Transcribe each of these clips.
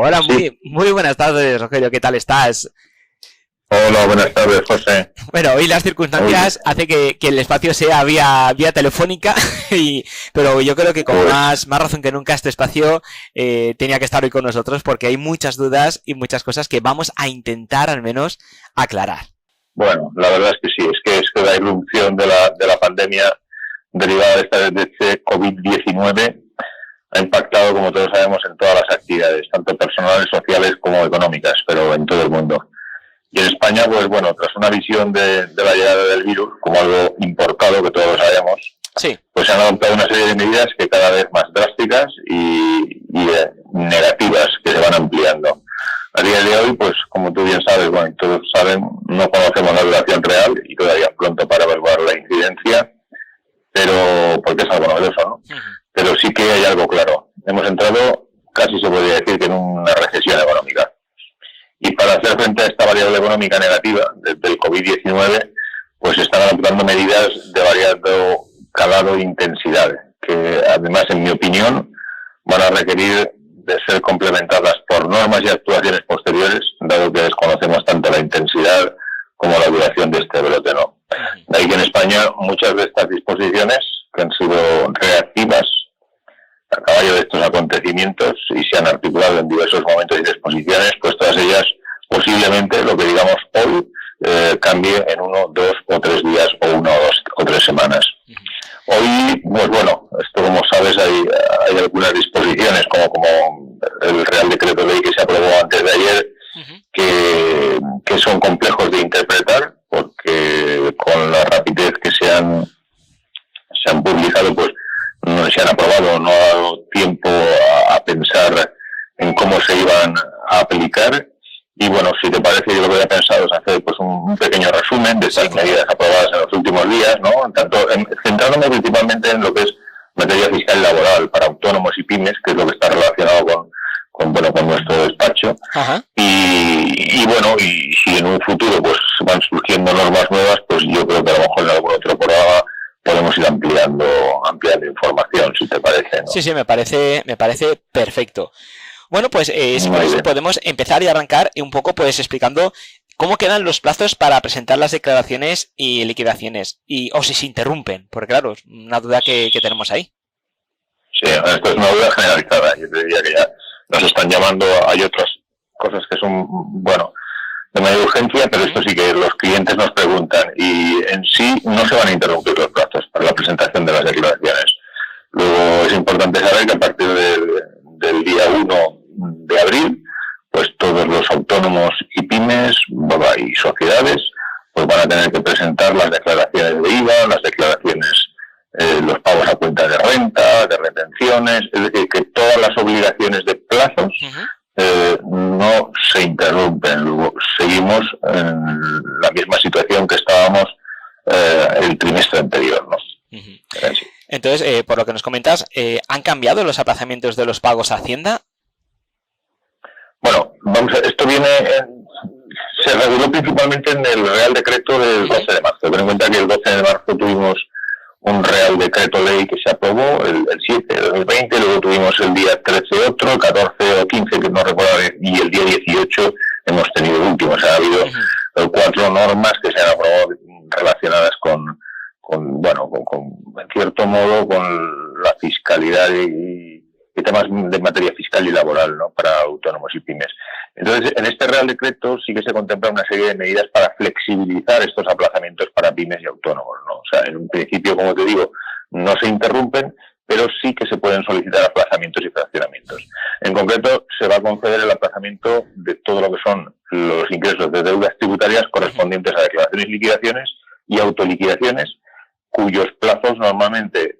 Hola, Sí, muy buenas tardes, Rogelio, ¿qué tal estás? hola, buenas tardes, José. Bueno, hoy las Uy, circunstancias hace que el espacio sea vía telefónica, pero yo creo que con pues, más razón que nunca este espacio tenía que estar hoy con nosotros porque hay muchas dudas y muchas cosas que vamos a intentar al menos aclarar. bueno, la verdad es que sí, es que la irrupción de la pandemia derivada de este COVID-19 ha impactado, como todos sabemos, en todas las actividades, tanto personales, sociales como económicas, pero en todo el mundo. Y en España, pues bueno, tras una visión de la llegada del virus como algo importado, que todos lo sabemos, Sí, pues se han adoptado una serie de medidas que cada vez más drásticas y negativas, que se van ampliando. A día de hoy, pues como tú bien sabes, bueno, todos saben, no conocemos la duración real y todavía es pronto para evaluar la incidencia, pero porque es algo novedoso, ¿no? Pero sí que hay algo claro. Hemos entrado, casi se podría decir, que en una recesión económica. Y para hacer frente a esta variable económica negativa del COVID-19, pues se están adoptando medidas de variado calado e intensidad, que además, en mi opinión, van a requerir de ser complementadas por normas y actuaciones posteriores, dado que desconocemos tanto la intensidad como la duración de este brote, ¿no? De ahí que en España muchas de estas disposiciones, que han sido reactivas a caballo de estos acontecimientos y se han articulado en diversos momentos y disposiciones, pues todas ellas posiblemente, lo que digamos hoy, cambie en 1, 2 o 3 días o 1 o 2 o 3 semanas. Hoy, pues bueno, esto como sabes, hay algunas disposiciones, como el Real Decreto Ley que se aprobó antes de ayer, que son complejos de interpretar, porque con la rapidez que se han publicado, pues no se han aprobado, no ha dado tiempo a pensar en cómo se iban a aplicar. Y bueno, si te parece, yo lo que había pensado es hacer pues un pequeño resumen de estas medidas aprobadas en los últimos días, ¿no? Centrándome principalmente en lo que es materia fiscal y laboral para autónomos y pymes, que es lo que está relacionado con nuestro despacho. Y bueno, y si en un futuro pues van surgiendo normas nuevas, pues yo creo que a lo mejor en algún otro programa podemos ir ampliando información, si te parece, ¿no? sí, me parece perfecto. Bueno, pues si quieres podemos empezar y arrancar un poco pues explicando cómo quedan los plazos para presentar las declaraciones y liquidaciones, o si se interrumpen, porque claro, es una duda que tenemos ahí. Sí, esto es una duda generalizada. Yo te diría que ya nos están llamando, hay otras cosas que son, bueno, de mayor urgencia, pero esto sí que los clientes nos preguntan y en sí no se van a interrumpir los plazos para la presentación de las declaraciones. Luego es importante saber que a partir del día 1 de abril, pues todos los autónomos y pymes y sociedades pues van a tener que presentar las declaraciones de IVA, las declaraciones, los pagos a cuenta de renta, de retenciones, es decir, que todas las obligaciones de plazos no se interrumpen. Luego seguimos en la misma situación que estábamos el trimestre anterior, ¿no? Sí. Entonces, por lo que nos comentas, ¿han cambiado los aplazamientos de los pagos a Hacienda? Bueno, esto se reguló principalmente en el Real Decreto del 12 de marzo. Ten en cuenta que el 12 de marzo tuvimos un Real Decreto Ley que se aprobó, el 7 de 2020, luego tuvimos el día 13 otro, 14 o 15, que no recuerdo, y el día 18 hemos tenido el último. O sea, ha habido 4 normas que se han aprobado relacionadas con en cierto modo, con la fiscalidad y temas de materia fiscal y laboral, ¿no?, para autónomos y pymes. Entonces, en este Real Decreto sí que se contempla una serie de medidas para flexibilizar estos aplazamientos para pymes y autónomos, ¿no? O sea, en un principio, como te digo, no se interrumpen, pero sí que se pueden solicitar aplazamientos y fraccionamientos. En concreto, se va a conceder el aplazamiento de todo lo que son los ingresos de deudas tributarias correspondientes a declaraciones y liquidaciones y autoliquidaciones, cuyos plazos normalmente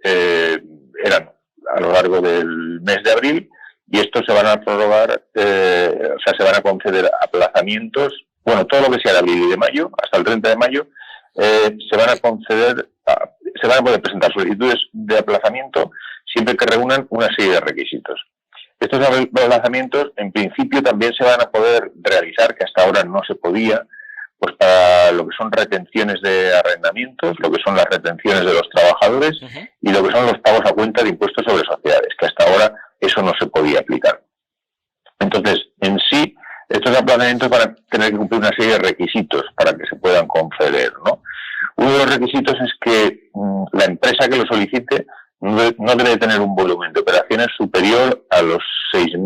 eran a lo largo del mes de abril, y estos se van a prorrogar, se van a conceder aplazamientos, todo lo que sea de abril y de mayo, hasta el 30 de mayo, se van a conceder, se van a poder presentar solicitudes de aplazamiento siempre que reúnan una serie de requisitos. Estos aplazamientos, en principio, también se van a poder realizar, que hasta ahora no se podía, pues para lo que son retenciones de arrendamientos, lo que son las retenciones de los trabajadores y lo que son los pagos a cuenta de impuestos sobre sociedades, que hasta ahora eso no se podía aplicar. Entonces, en sí, estos aplazamientos van a tener que cumplir una serie de requisitos para que se puedan conceder, ¿no? Uno de los requisitos es que la empresa que lo solicite no debe tener un volumen de operaciones superior a los 6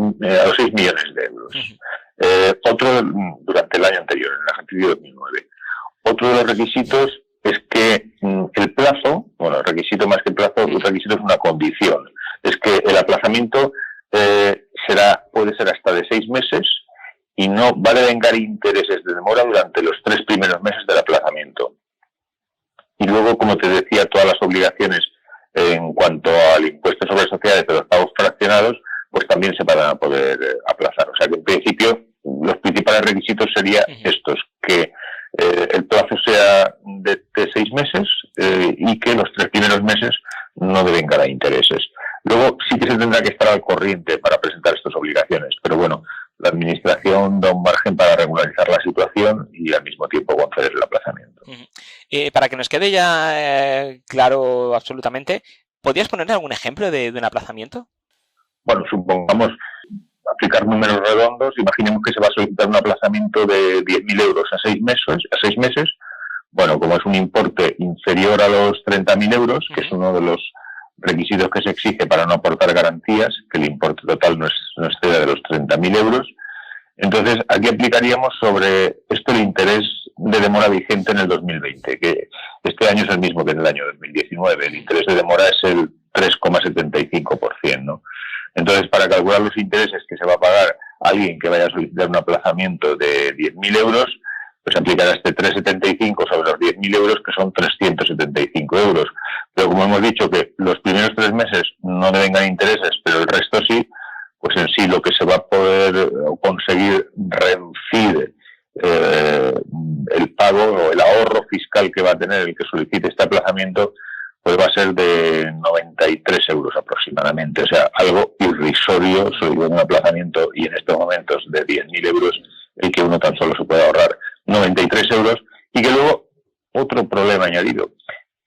millones de euros. Otro, durante el año anterior, en el ejercicio 2009. Otro de los requisitos es que el plazo, bueno, el requisito más que el plazo, el requisito es una condición. Es que el aplazamiento puede ser hasta de 6 meses y no va a devengar intereses de demora durante los 3 primeros meses del aplazamiento. Y luego, como te decía, todas las obligaciones en cuanto al impuesto sobre sociedades de los pagos fraccionados, pues también se van a poder aplazar. O sea que en principio los principales requisitos serían estos, que el plazo sea de 6 meses y que los 3 primeros meses no devengan a intereses. Luego sí que se tendrá que estar al corriente para presentar estas obligaciones, pero bueno, la Administración da un margen para regularizar la situación y al mismo tiempo conceder el aplazamiento. Para que nos quede ya claro absolutamente, ¿podrías poner algún ejemplo de un aplazamiento? Bueno, supongamos aplicar números redondos, imaginemos que se va a solicitar un aplazamiento de 10.000 euros a 6 meses. Bueno, como es un importe inferior a los 30.000 euros, que es uno de los requisitos que se exige para no aportar garantías, que el importe total no exceda de los 30.000 euros. Entonces, aquí aplicaríamos sobre esto el interés de demora vigente en el 2020, que este año es el mismo que en el año 2019. El interés de demora es el 3,75%, ¿no? Entonces, para calcular los intereses que se va a pagar a alguien que vaya a solicitar un aplazamiento de 10.000 euros, pues aplicará este 3,75 sobre los 10.000 euros, que son 375 euros. Pero como hemos dicho que los primeros 3 meses no devengan intereses, pero el resto sí, pues en sí lo que se va a poder conseguir reducir el pago o el ahorro fiscal que va a tener el que solicite este aplazamiento, pues va a ser de 93 euros aproximadamente. O sea, algo irrisorio sobre un aplazamiento y en estos momentos de 10.000 euros el que uno tan solo se puede ahorrar 93 euros. Y que luego, otro problema añadido,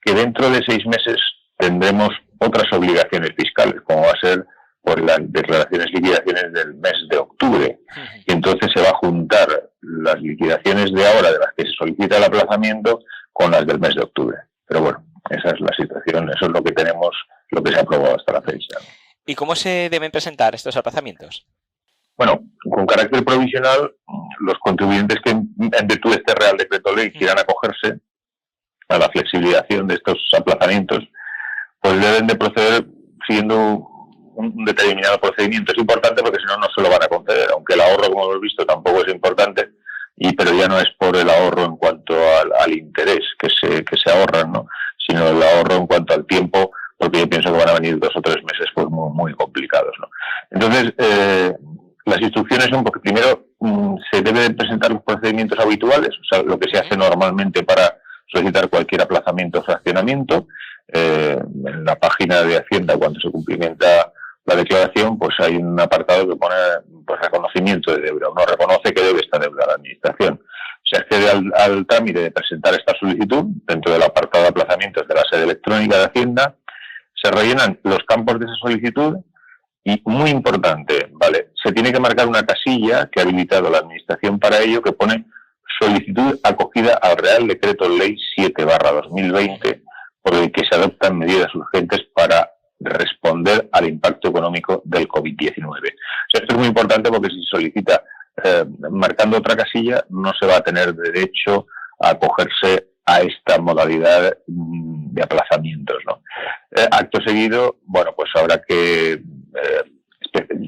que dentro de 6 meses tendremos otras obligaciones fiscales, como va a ser por las declaraciones y liquidaciones del mes de octubre. Y entonces se va a juntar las liquidaciones de ahora, de las que se solicita el aplazamiento, con las del mes de octubre. Pero bueno, esa es la situación, eso es lo que tenemos, lo que se ha aprobado hasta la fecha. ¿Y cómo se deben presentar estos aplazamientos? Bueno, con carácter provisional, los contribuyentes que en virtud de este Real Decreto Ley quieran acogerse a la flexibilización de estos aplazamientos, pues deben de proceder siguiendo un determinado procedimiento. Es importante porque si no, no se lo van a conceder, aunque el ahorro, como hemos visto, tampoco es importante, pero ya no es por el ahorro en cuanto al interés que se ahorran, ¿no?, sino el ahorro en cuanto al tiempo, porque yo pienso que van a venir 2 o 3 meses pues muy, muy complicados, ¿no? Entonces, las instrucciones son porque primero se deben presentar los procedimientos habituales, o sea, lo que se hace normalmente para solicitar cualquier aplazamiento o fraccionamiento. En la página de Hacienda, cuando se cumplimenta la declaración, pues hay un apartado que pone pues reconocimiento de deuda. Uno reconoce que debe esta deuda a la Administración. Se accede al trámite de presentar esta solicitud dentro del apartado de aplazamientos de la sede electrónica de Hacienda. Se rellenan los campos de esa solicitud y, muy importante, ¿vale?, se tiene que marcar una casilla que ha habilitado la Administración para ello, que pone solicitud acogida al Real Decreto Ley 7/2020, por el que se adoptan medidas urgentes para responder al impacto económico del COVID-19. O sea, esto es muy importante porque si se solicita marcando otra casilla, no se va a tener derecho a acogerse a esta modalidad de aplazamientos, ¿no? Acto seguido, bueno, pues habrá que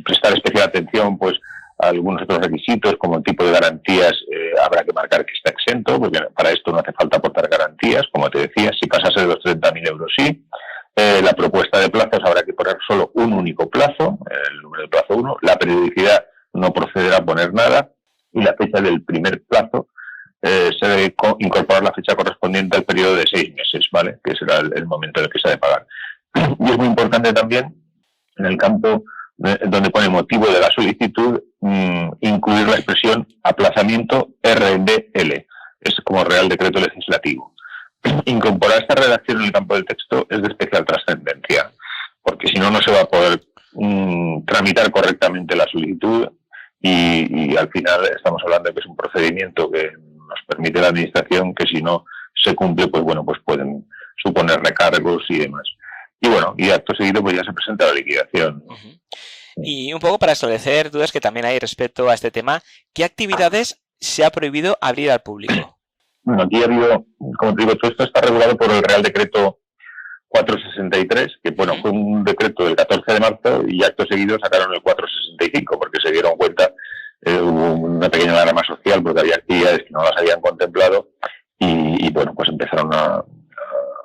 prestar especial atención pues a algunos otros requisitos, como el tipo de garantías. Habrá que marcar que está exento, porque para esto no hace falta aportar garantías, como te decía. Si pasase de los 30.000 euros, sí. La propuesta de plazos habrá que poner solo un único plazo, el número de plazo 1. La periodicidad no procederá a poner nada. Y la fecha del primer plazo se debe incorporar la fecha correspondiente al periodo de 6 meses, ¿vale?, que será el momento en el que se ha de pagar. Y es muy importante también, en el campo donde pone motivo de la solicitud, incluir la expresión aplazamiento RDL. Es como Real Decreto Legislativo. Incorporar esta redacción en el campo del texto es de especial trascendencia, porque si no, no se va a poder tramitar correctamente la solicitud y al final estamos hablando de que es un procedimiento que nos permite la administración que si no se cumple, pues bueno, pues pueden suponer recargos y demás. Y bueno, y acto seguido pues ya se presenta la liquidación. Uh-huh. Y un poco para esclarecer dudas que también hay respecto a este tema, ¿qué actividades se ha prohibido abrir al público? Bueno, aquí ha habido, como te digo, todo esto está regulado por el Real Decreto 463, que bueno, fue un decreto del 14 de marzo y acto seguido sacaron el 465 porque se dieron cuenta, hubo una pequeña alarma social porque había actividades que no las habían contemplado y bueno, pues empezaron a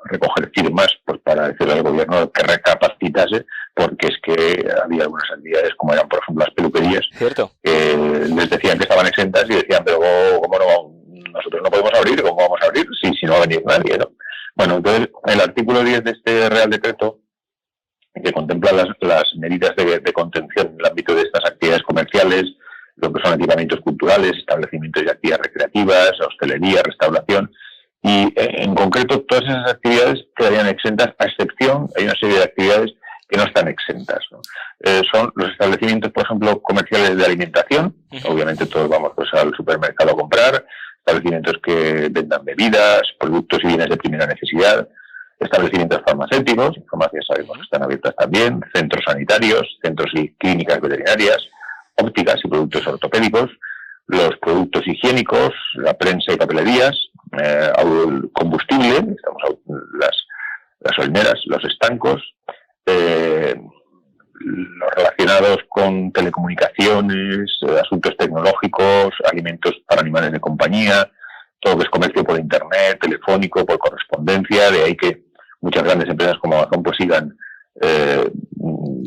recoger firmas pues para decirle al gobierno que recapacitase, porque es que había algunas actividades como eran por ejemplo las peluquerías. Cierto. Les decían que estaban exentas y decían, pero ¿cómo no? Nosotros no podemos abrir, ¿cómo vamos a abrir si no va a venir nadie, ¿no? Bueno, entonces el artículo 10 de este Real Decreto, que contempla las medidas de contención en el ámbito de estas actividades comerciales, lo que son equipamientos culturales, establecimientos de actividades recreativas, hostelería, restauración, y en concreto todas esas actividades quedarían exentas, a excepción, hay una serie de actividades que no están exentas, ¿no? Son los establecimientos, por ejemplo, comerciales de alimentación, obviamente todos vamos pues al supermercado a comprar, establecimientos que vendan bebidas, productos y bienes de primera necesidad, establecimientos farmacéuticos, farmacias sabemos que están abiertas también, centros sanitarios, centros y clínicas veterinarias, ópticas y productos ortopédicos, los productos higiénicos, la prensa y papelerías, el combustible, estamos las gasolineras, los estancos, los relacionados con telecomunicaciones, asuntos tecnológicos, alimentos para animales de compañía, todo lo que es comercio por internet, telefónico, por correspondencia, de ahí que muchas grandes empresas como Amazon pues sigan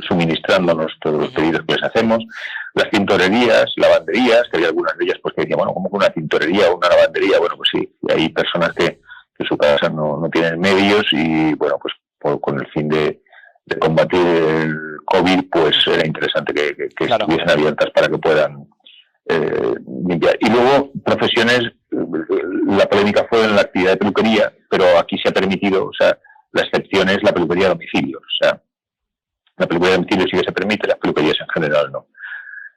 suministrándonos todos los pedidos que les hacemos, las tintorerías, lavanderías, que hay algunas de ellas pues que decían, bueno, ¿cómo que una tintorería o una lavandería? Bueno, pues sí, hay personas que en su casa no tienen medios y bueno, pues con el fin de combatir el COVID, pues era interesante que claro, estuviesen abiertas para que puedan limpiar. Y luego, profesiones, la polémica fue en la actividad de peluquería, pero aquí se ha permitido, o sea, la excepción es la peluquería a domicilio. O sea, la peluquería a domicilio sí que se permite, las peluquerías en general no.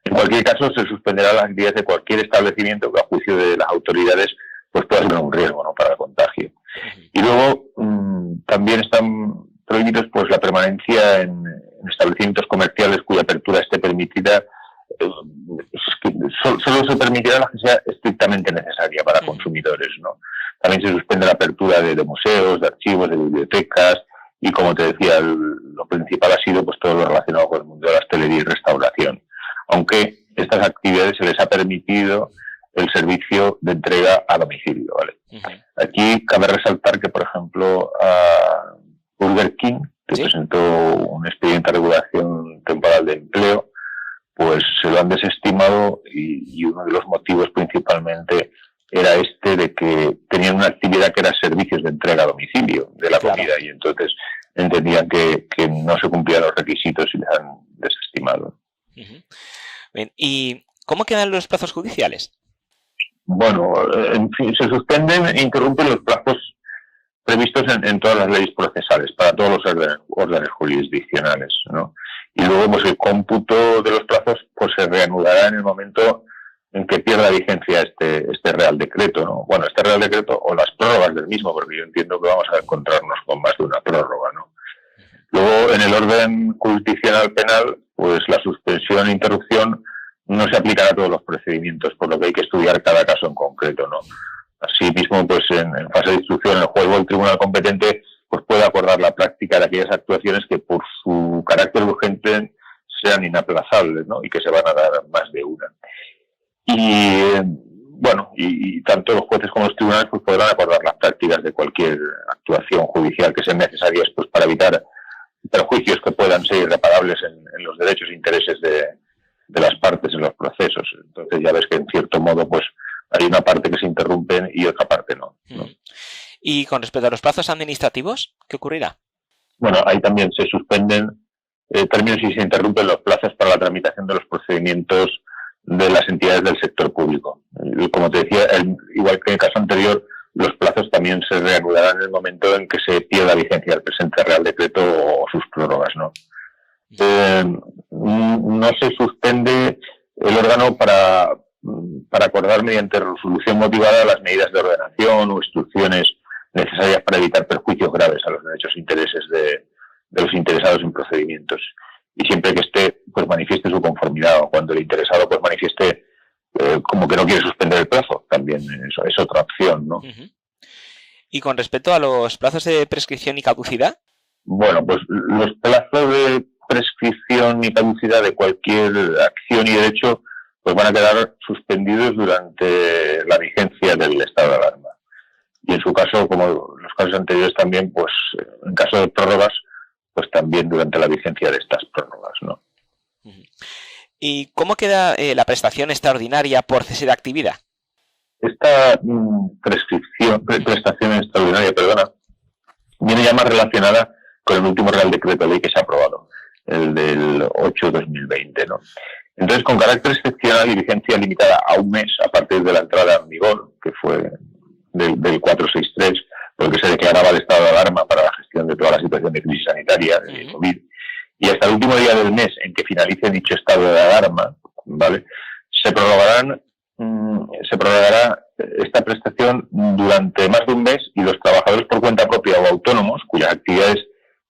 En cualquier caso, se suspenderá las actividades de cualquier establecimiento que a juicio de las autoridades pues pueda ser un riesgo, ¿no?, para el contagio. Y luego también están prohibidos pues la permanencia en establecimientos comerciales cuya apertura esté permitida. Solo se permitirá la que sea estrictamente necesaria para consumidores, ¿no? También se suspende la apertura de museos, de archivos, de bibliotecas y, como te decía, lo principal ha sido pues todo lo relacionado con el mundo de la hostelería y restauración. Aunque estas actividades se les ha permitido el servicio de entrega a domicilio, ¿vale? Aquí cabe resaltar que, por ejemplo, a Burger King, que presentó un expediente de regulación temporal de empleo, pues se lo han desestimado y uno de los motivos principalmente era este de que tenían una actividad que era servicios de entrega a domicilio de la comida y entonces entendían que no se cumplían los requisitos y les han desestimado. Bien. ¿Y cómo quedan los plazos judiciales? Bueno, en fin, se suspenden e interrumpen los plazos previstos en todas las leyes procesales, para todos los órdenes jurisdiccionales, ¿no? Y luego pues el cómputo de los plazos pues se reanudará en el momento en que pierda vigencia este Real Decreto, ¿no? Bueno, este Real Decreto o las prórrogas del mismo, porque yo entiendo que vamos a encontrarnos con más de una prórroga, ¿no? Luego, en el orden jurisdiccional penal, pues la suspensión e interrupción no se aplicará a todos los procedimientos, por lo que hay que estudiar cada caso en concreto, ¿no? Asimismo, pues en fase de instrucción, el juez o el tribunal competente pues puede acordar la práctica de aquellas actuaciones que por su carácter urgente sean inaplazables, ¿no?, y que se van a dar más de una. Y bueno, y tanto los jueces como los tribunales pues podrán acordar las prácticas de cualquier actuación judicial que sean necesarias pues para evitar perjuicios que puedan ser irreparables en los derechos e intereses de las partes en los procesos. Entonces ya ves que en cierto modo pues hay una parte que se interrumpen y otra parte no. Y con respecto a los plazos administrativos, ¿qué ocurrirá? Bueno, ahí también se suspenden términos y se interrumpen los plazos para la tramitación de los procedimientos de las entidades del sector público. Como te decía, igual que en el caso anterior, los plazos también se reanudarán en el momento en que se pierda vigencia el presente Real Decreto o sus prórrogas, ¿no? No se suspende el órgano órgano para acordar mediante resolución motivada las medidas de ordenación o instrucciones necesarias para evitar perjuicios graves a los derechos e intereses de los interesados en procedimientos. Y siempre que esté, pues manifieste su conformidad, o cuando el interesado pues manifieste como que no quiere suspender el plazo, también eso es otra opción, ¿no? Uh-huh. ¿Y con respecto a los plazos de prescripción y caducidad? Bueno, pues los plazos de prescripción y caducidad de cualquier acción y derecho pues van a quedar suspendidos durante la vigencia del estado de alarma. Y en su caso, como los casos anteriores también, pues en caso de prórrogas, pues también durante la vigencia de estas prórrogas, ¿no? Uh-huh. ¿Y cómo queda la prestación extraordinaria por cese de actividad? Esta prestación extraordinaria, viene ya más relacionada con el último Real Decreto Ley que se ha aprobado, el del 8/2020, ¿no? Entonces, con carácter excepcional y vigencia limitada a un mes a partir de la entrada en vigor, que fue del 463, porque se declaraba el estado de alarma para la gestión de toda la situación de crisis sanitaria de COVID, y hasta el último día del mes en que finalice dicho estado de alarma, ¿vale?, se prorrogará esta prestación durante más de un mes, y los trabajadores por cuenta propia o autónomos cuyas actividades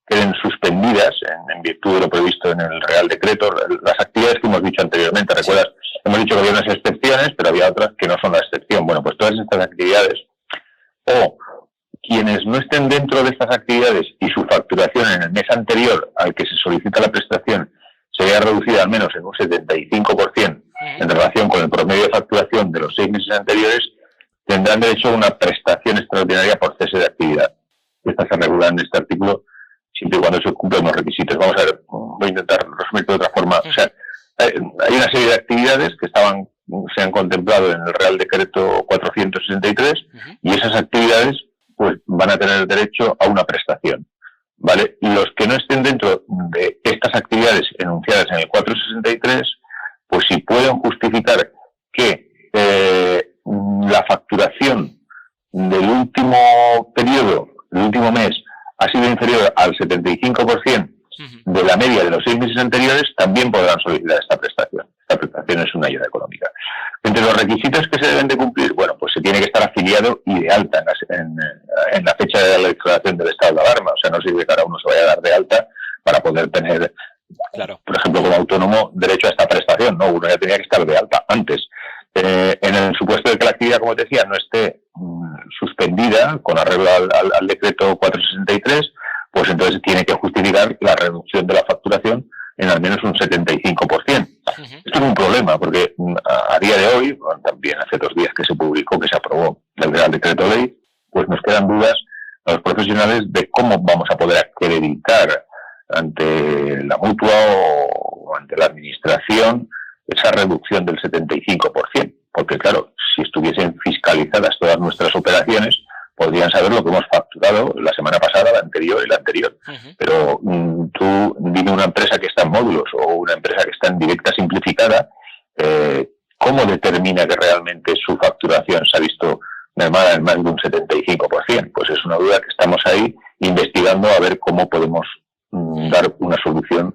queden suspendidas en virtud de lo previsto en el Real Decreto, las actividades que hemos dicho anteriormente, ¿recuerdas? Hemos dicho que había unas excepciones, pero había otras que no son la excepción. Bueno, pues todas estas actividades, o quienes no estén dentro de estas actividades y su facturación en el mes anterior al que se solicita la prestación se vea reducida al menos en un 75% en relación con el promedio de facturación de los 6 meses anteriores, tendrán derecho a una prestación extraordinaria por cese de actividad. Estas se regulan en este artículo siempre y cuando se cumplan los requisitos. Vamos a ver, voy a intentar resumirlo de otra forma. O sea, hay una serie de actividades que se han contemplado en el Real Decreto 463 y esas actividades pues van a tener derecho a una prestación, ¿vale? Los que no estén dentro de estas actividades enunciadas en el 463, pues si pueden justificar que la facturación del último periodo, del último mes, ha sido inferior al 75% de la media de los 6 meses anteriores, también podrán solicitar esta prestación. Esta prestación es una ayuda económica. Entre los requisitos que se deben de cumplir, bueno, pues se tiene que estar afiliado y de alta en la fecha de la declaración del estado de alarma. O sea, no sirve que cada uno se vaya a dar de alta para poder tener, claro, por ejemplo, como autónomo, derecho a esta prestación, ¿no? Uno ya tenía que estar de alta antes. En el supuesto de que la actividad, como te decía, no esté suspendida con arreglo al decreto 463, pues entonces tiene que justificar la reducción de la facturación en al menos un 75%. Esto es un problema, porque a día de hoy, también hace 2 días que se publicó, que se aprobó el Real Decreto Ley, pues nos quedan dudas a los profesionales de cómo vamos a poder acreditar ante la mutua o ante la administración esa reducción del 75%, porque claro, si estuviesen fiscalizadas todas nuestras operaciones, podrían saber lo que hemos facturado la semana pasada, la anterior y la anterior. Pero tú dime una empresa que está en módulos o una empresa que está en directa simplificada, ¿cómo determina que realmente su facturación se ha visto mermada en más de un 75%? Pues es una duda que estamos ahí investigando a ver cómo podemos dar una solución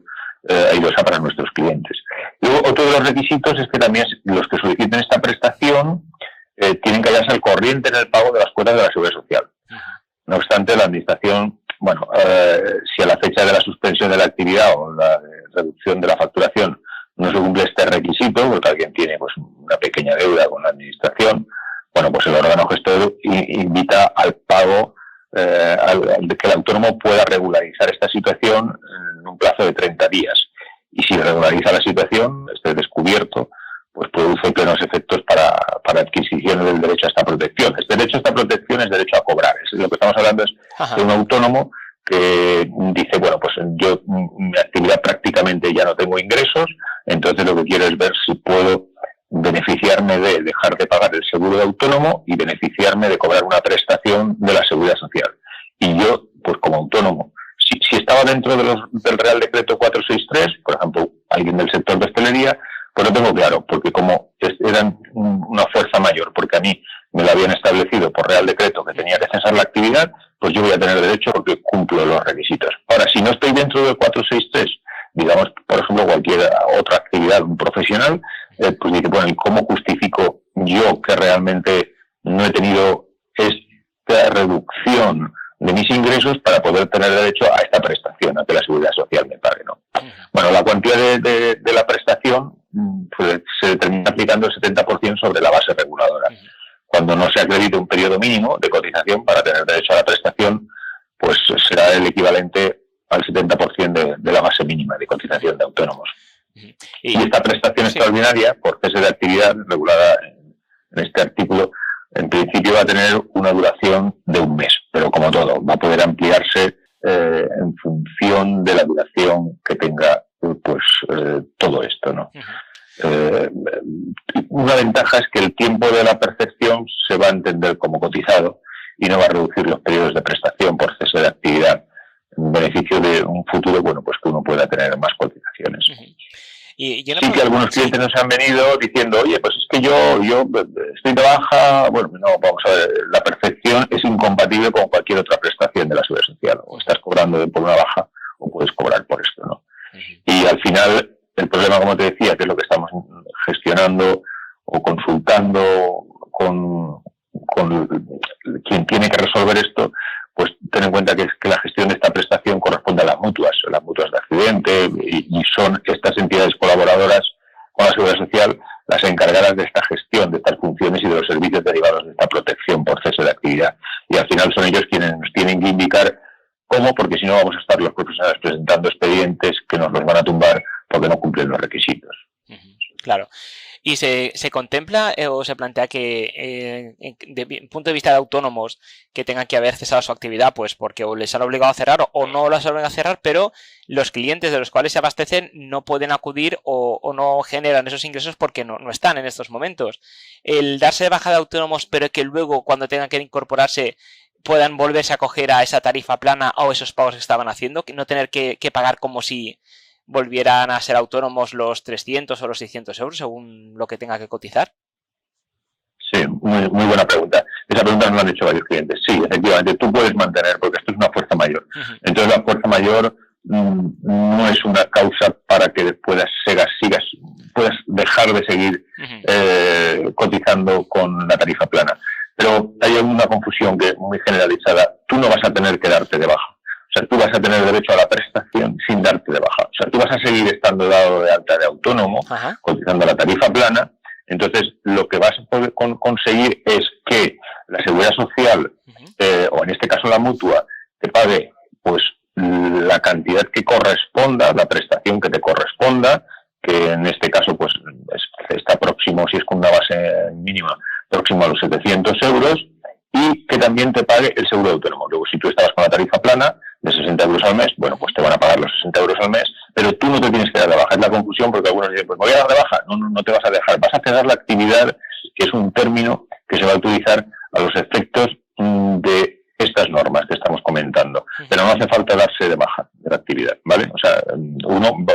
airosa para nuestros clientes. Luego, otro de los requisitos es que también los que soliciten esta prestación tienen que hallarse al corriente en el pago de las cuotas de la Seguridad Social. No obstante, la Administración, bueno, si a la fecha de la suspensión de la actividad o la reducción de la facturación no se cumple este requisito, porque alguien tiene pues una pequeña deuda con la Administración, bueno, pues el órgano gestor invita al pago, que el autónomo pueda regularizar esta situación en un plazo de 30 días. Y si regulariza la situación, esté descubierto, pues produce plenos efectos para adquisición del derecho a esta protección. Este derecho a esta protección es derecho a cobrar. Lo que estamos hablando es de un autónomo que dice, bueno, pues yo mi actividad prácticamente ya no tengo ingresos, entonces lo que quiero es ver si puedo beneficiarme de dejar de pagar el seguro de autónomo y beneficiarme de cobrar una prestación de la Seguridad Social. Y yo, pues como autónomo, si estaba dentro del Real Decreto 463, por ejemplo, alguien del sector de hostelería, pues lo tengo claro, porque como eran una fuerza mayor, porque a mí me lo habían establecido por Real Decreto que tenía que cesar la actividad, pues yo voy a tener derecho porque cumplo los requisitos. Ahora, si no estoy dentro del 463, digamos, por ejemplo, cualquier otra actividad, un profesional, pues dice, bueno, ¿y cómo justifico yo que realmente no he tenido esta reducción de mis ingresos para poder tener derecho a esta prestación, a que la Seguridad Social me pague, ¿no? Bueno, la cuantía de la prestación pues, se determina aplicando el 70% sobre la base reguladora. Cuando no se acredite un periodo mínimo de cotización para tener derecho a la prestación, pues será el equivalente al 70% de la base mínima de cotización de autónomos. Y esta prestación extraordinaria, por cese de actividad regulada en este artículo, en principio va a tener una duración de 1 mes, pero como todo, va a poder ampliarse en función de la duración que tenga todo esto, ¿no? Una ventaja es que el tiempo de la percepción se va a entender como cotizado y no va a reducir los periodos de prestación por cese de actividad en beneficio de un futuro, bueno, pues que uno pueda tener más cotizaciones. Sí que algunos clientes nos han venido diciendo, oye, pues es que yo estoy de baja, bueno, no, vamos a ver, la percepción es incompatible con cualquier otra prestación de la Seguridad Social, o estás cobrando por una baja o puedes cobrar por esto, ¿no? Y al final, el problema, como te decía, que es lo que estamos gestionando o consultando con quien tiene que resolver esto, pues ten en cuenta que la gestión de esta prestación corresponde a las mutuas de accidente, y son estas entidades colaboradoras con la Seguridad Social las encargadas de esta gestión, de estas funciones y de los servicios derivados de esta protección por cese de actividad. Y al final son ellos quienes nos tienen que indicar cómo, porque si no vamos a estar los profesionales presentando expedientes que nos los van a tumbar porque no cumplen los requisitos. Claro. ¿Y se contempla o se plantea que, desde el punto de vista de autónomos, que tengan que haber cesado su actividad, pues porque o les han obligado a cerrar o no les han obligado a cerrar, pero los clientes de los cuales se abastecen no pueden acudir o no generan esos ingresos porque no están en estos momentos? El darse de baja de autónomos, pero que luego, cuando tengan que incorporarse, puedan volverse a acoger a esa tarifa plana o esos pagos que estaban haciendo, que no tener que pagar como si volvieran a ser autónomos los 300 o los 600 euros según lo que tenga que cotizar. Sí, muy buena pregunta. Esa pregunta nos la han hecho varios clientes. Sí, efectivamente, tú puedes mantener, porque esto es una fuerza mayor. Entonces la fuerza mayor no es una causa para que puedas dejar de seguir cotizando con la tarifa plana. Pero hay una confusión que es muy generalizada. Tú no vas a tener que darte de baja. O sea, tú vas a tener derecho a la prestación sin darte de baja. O sea, tú vas a seguir estando dado de alta de autónomo, cotizando la tarifa plana. Entonces, lo que vas a poder conseguir es que la Seguridad Social, o en este caso la Mutua, te pague pues la cantidad que corresponda, la prestación que te corresponda, que en este caso pues está próximo, si es con una base mínima, próximo a los 700 euros, y que también te pague el seguro de autónomo. Luego, si tú estabas con la tarifa plana de 60 euros al mes, bueno, pues te van a pagar los 60 euros al mes, pero tú no te tienes que dar de baja. Es la confusión, porque algunos dicen, pues me voy a dar de baja. No te vas a dejar. Vas a cerrar la actividad, que es un término que se va a utilizar a los efectos de estas normas que estamos comentando. Pero no hace falta darse de baja de la actividad, ¿vale? O sea, uno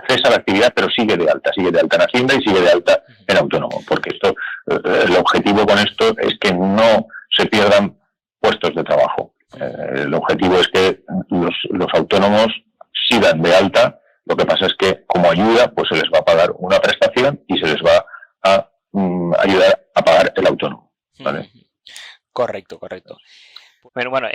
cesa la actividad, pero sigue de alta en Hacienda y sigue de alta en autónomo, porque esto, el objetivo con esto es que no se pierdan puestos de trabajo. El objetivo es que los autónomos sigan de alta. Lo que pasa es que como ayuda, pues se les va a pagar una prestación y se les va a ayudar a pagar el autónomo, ¿vale? Correcto. Bueno,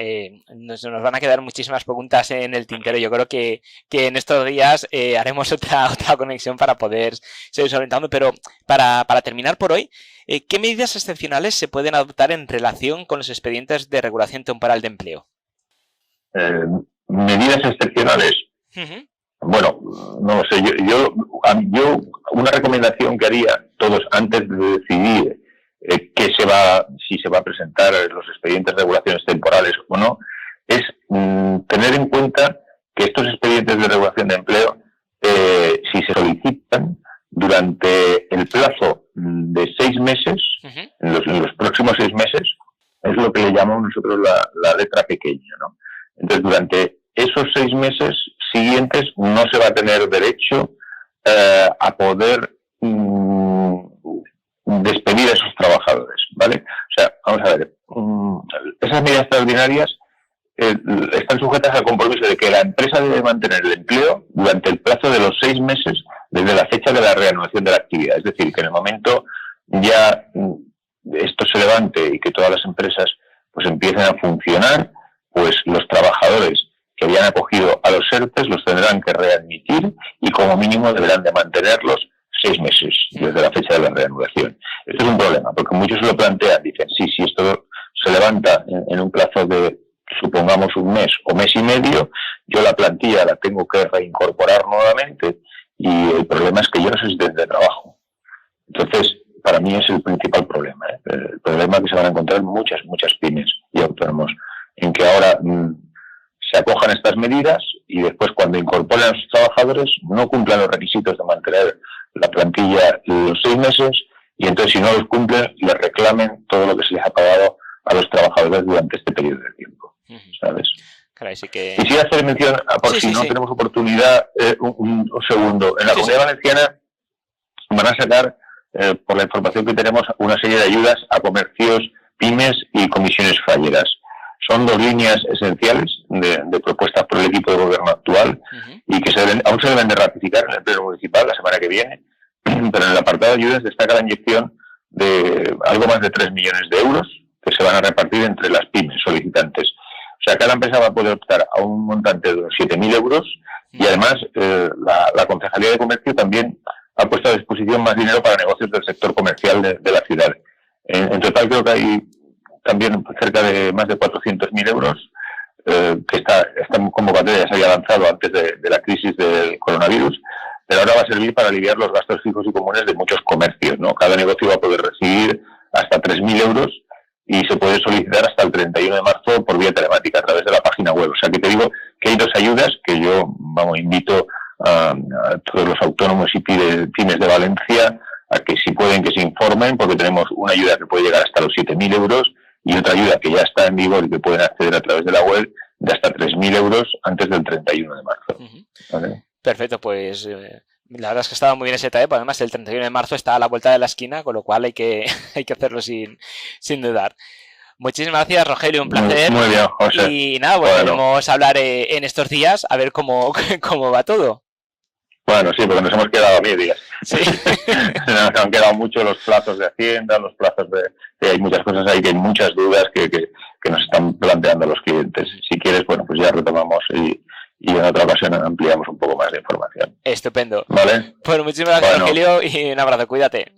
nos van a quedar muchísimas preguntas en el tintero. Yo creo que en estos días haremos otra conexión para poder seguir solventando. Pero para terminar por hoy, ¿qué medidas excepcionales se pueden adoptar en relación con los expedientes de regulación temporal de empleo? ¿Medidas excepcionales? Bueno, no lo sé. Yo una recomendación que haría todos antes de decidir si se va a presentar los expedientes de regulaciones temporales o no, es tener en cuenta que estos expedientes de regulación de empleo, si se solicitan durante el plazo de 6 meses, en los próximos 6 meses, es lo que le llamamos nosotros la letra pequeña, ¿no? Entonces, durante esos 6 meses siguientes no se va a tener derecho a poder despedir a esos trabajadores, ¿vale? O sea, vamos a ver, esas medidas extraordinarias están sujetas al compromiso de que la empresa debe mantener el empleo durante el plazo de los 6 meses desde la fecha de la reanudación de la actividad. Es decir, que en el momento ya esto se levante y que todas las empresas pues empiecen a funcionar, pues los trabajadores que habían acogido a los ERTEs los tendrán que readmitir y como mínimo deberán de mantenerlos 6 meses desde la fecha de la reanudación. Esto es un problema, porque muchos se lo plantean, dicen, sí, si esto se levanta en un plazo de, supongamos, un mes o mes y medio, yo la plantilla la tengo que reincorporar nuevamente y el problema es que yo no sé si tendré trabajo. Entonces, para mí es el principal problema, ¿eh? El problema que se van a encontrar muchas pymes y autónomos, en que ahora se acojan estas medidas y después cuando incorporen a sus trabajadores no cumplan los requisitos de mantener la plantilla los 6 meses y entonces si no los cumplen les reclamen todo lo que se les ha pagado a los trabajadores durante este periodo de tiempo, ¿sabes? Caray, sí que... Quisiera hacer mención, tenemos oportunidad, un segundo. En la Comunidad Valenciana van a sacar, por la información que tenemos, una serie de ayudas a comercios, pymes y comisiones falleras. Son 2 líneas esenciales de propuestas por el equipo de gobierno actual y que aún se deben de ratificar en el pleno municipal la semana que viene, pero en el apartado de ayudas destaca la inyección de algo más de 3 millones de euros que se van a repartir entre las pymes solicitantes. O sea, cada empresa va a poder optar a un montante de unos 7.000 euros y además la Concejalía de Comercio también ha puesto a disposición más dinero para negocios del sector comercial de la ciudad. En total creo que hay también cerca de más de 400.000 euros, que esta convocatoria ya se había lanzado antes de la crisis del coronavirus, pero ahora va a servir para aliviar los gastos fijos y comunes de muchos comercios, ¿no? Cada negocio va a poder recibir hasta 3.000 euros y se puede solicitar hasta el 31 de marzo por vía telemática a través de la página web. O sea que te digo que hay 2 ayudas que yo invito a todos los autónomos y pymes de Valencia a que si pueden que se informen, porque tenemos una ayuda que puede llegar hasta los 7.000 euros y otra ayuda que ya está en vigor y que pueden acceder a través de la web de hasta 3.000 euros antes del 31 de marzo. ¿Vale? Perfecto, pues la verdad es que estaba muy bien ese detalle, pero además el 31 de marzo está a la vuelta de la esquina, con lo cual hay que hacerlo sin dudar. Muchísimas gracias, Rogelio, un placer. Muy bien, José. Y nada, volveremos a hablar en estos días a ver cómo va todo. Bueno, sí, porque nos hemos quedado a medias. Sí. Nos han quedado mucho los plazos de Hacienda, los plazos hay muchas cosas ahí, que hay muchas dudas que nos están planteando los clientes. Si quieres, bueno, pues ya retomamos y en otra ocasión ampliamos un poco más de información. Estupendo. ¿Vale? Pues muchísimas gracias, Rogelio, y un abrazo, cuídate.